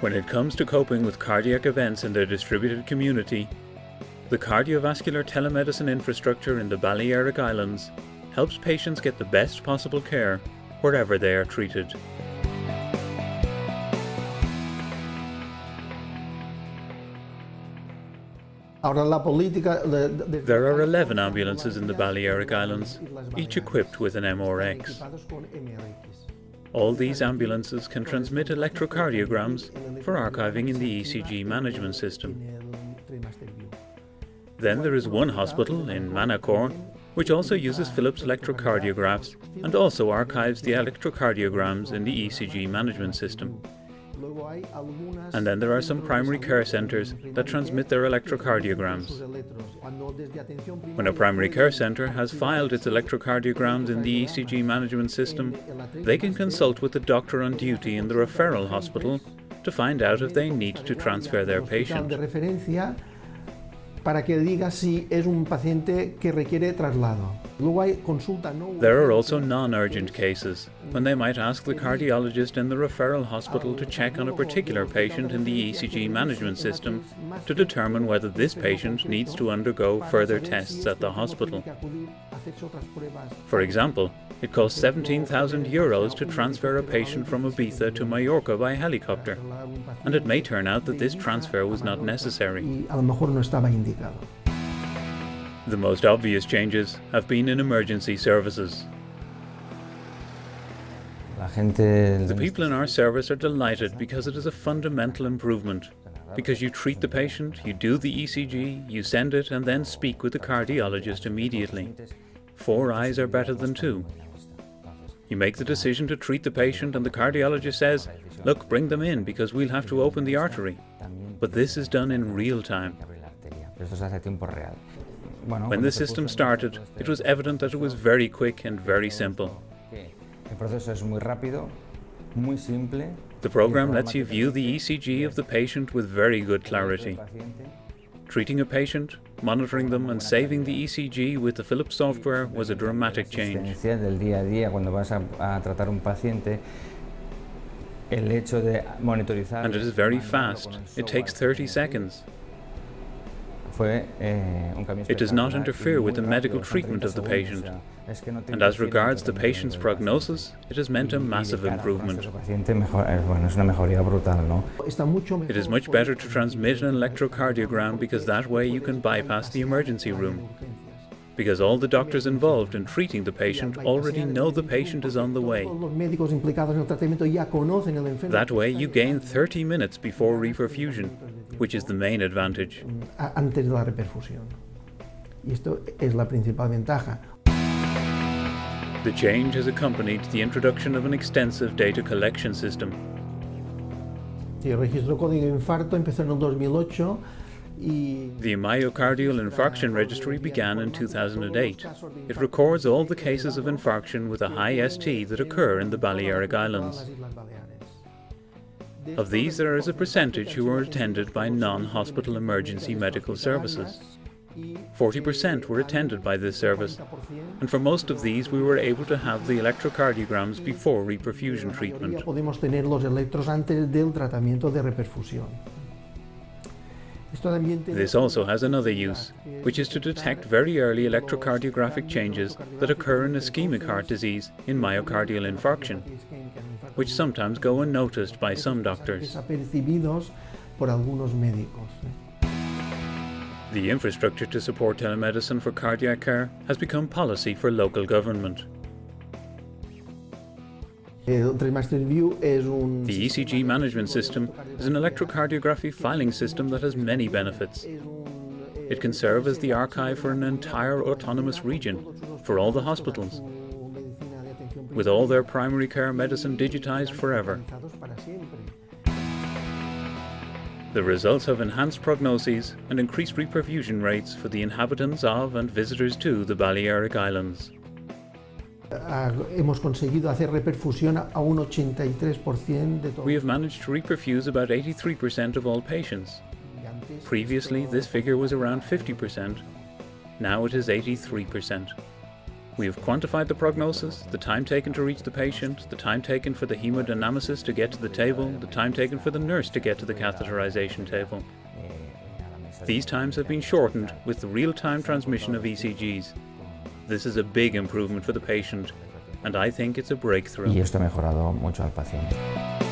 When it comes to coping with cardiac events in their distributed community, the cardiovascular telemedicine infrastructure in the Balearic Islands helps patients get the best possible care wherever they are treated. There are 11 ambulances in the Balearic Islands, each equipped with an MRX. All these ambulances can transmit electrocardiograms for archiving in the ECG management system. Then there is one hospital in Manacor, which also uses Philips electrocardiographs and also archives the electrocardiograms in the ECG management system. And then there are some primary care centres that transmit their electrocardiograms. When a primary care centre has filed its electrocardiograms in the ECG management system, they can consult with the doctor on duty in the referral hospital to find out if they need to transfer their patient. Para que diga si es un paciente que requiere traslado. Luego hay consulta no. There are also non-urgent cases, when they might ask the cardiologist in the referral hospital to check on a particular patient in the ECG management system to determine whether this patient needs to undergo further tests at the hospital. For example, it costs 17,000 euros to transfer a patient from Ibiza to Mallorca by helicopter, and it may turn out that this transfer was not necessary. The most obvious changes have been in emergency services. The people in our service are delighted because it is a fundamental improvement. Because you treat the patient, you do the ECG, you send it, and then speak with the cardiologist immediately. 4 eyes are better than 2. You make the decision to treat the patient and the cardiologist says, "Look, bring them in because we'll have to open the artery." But this is done in real time. When the system started, it was evident that it was very quick and very simple. The program lets you view the ECG of the patient with very good clarity. Treating a patient, monitoring them and saving the ECG with the Philips software was a dramatic change. And it is very fast. It takes 30 seconds. It does not interfere with the medical treatment of the patient. And as regards the patient's prognosis, it has meant a massive improvement. It is much better to transmit an electrocardiogram because that way you can bypass the emergency room. Because all the doctors involved in treating the patient already know the patient is on the way. That way you gain 30 minutes before reperfusion, which is the main advantage. The change has accompanied the introduction of an extensive data collection system. El registro código infarto empezó en el 2008. The Myocardial Infarction Registry began in 2008. It records all the cases of infarction with a high ST that occur in the Balearic Islands. Of these, there is a percentage who are attended by non-hospital emergency medical services. 40% were attended by this service, and for most of these we were able to have the electrocardiograms before reperfusion treatment. This also has another use, which is to detect very early electrocardiographic changes that occur in ischemic heart disease in myocardial infarction, which sometimes go unnoticed by some doctors. The infrastructure to support telemedicine for cardiac care has become policy for local government. The ECG management system is an electrocardiography filing system that has many benefits. It can serve as the archive for an entire autonomous region for all the hospitals, with all their primary care medicine digitized forever. The results have enhanced prognoses and increased reperfusion rates for the inhabitants of and visitors to the Balearic Islands. We have managed to reperfuse about 83% of all patients. Previously, this figure was around 50%. Now it is 83%. We have quantified the prognosis, the time taken to reach the patient, the time taken for the hemodynamicist to get to the table, the time taken for the nurse to get to the catheterization table. These times have been shortened with the real-time transmission of ECGs. This is a big improvement for the patient, and I think it's a breakthrough. Y esto ha mejorado mucho al paciente.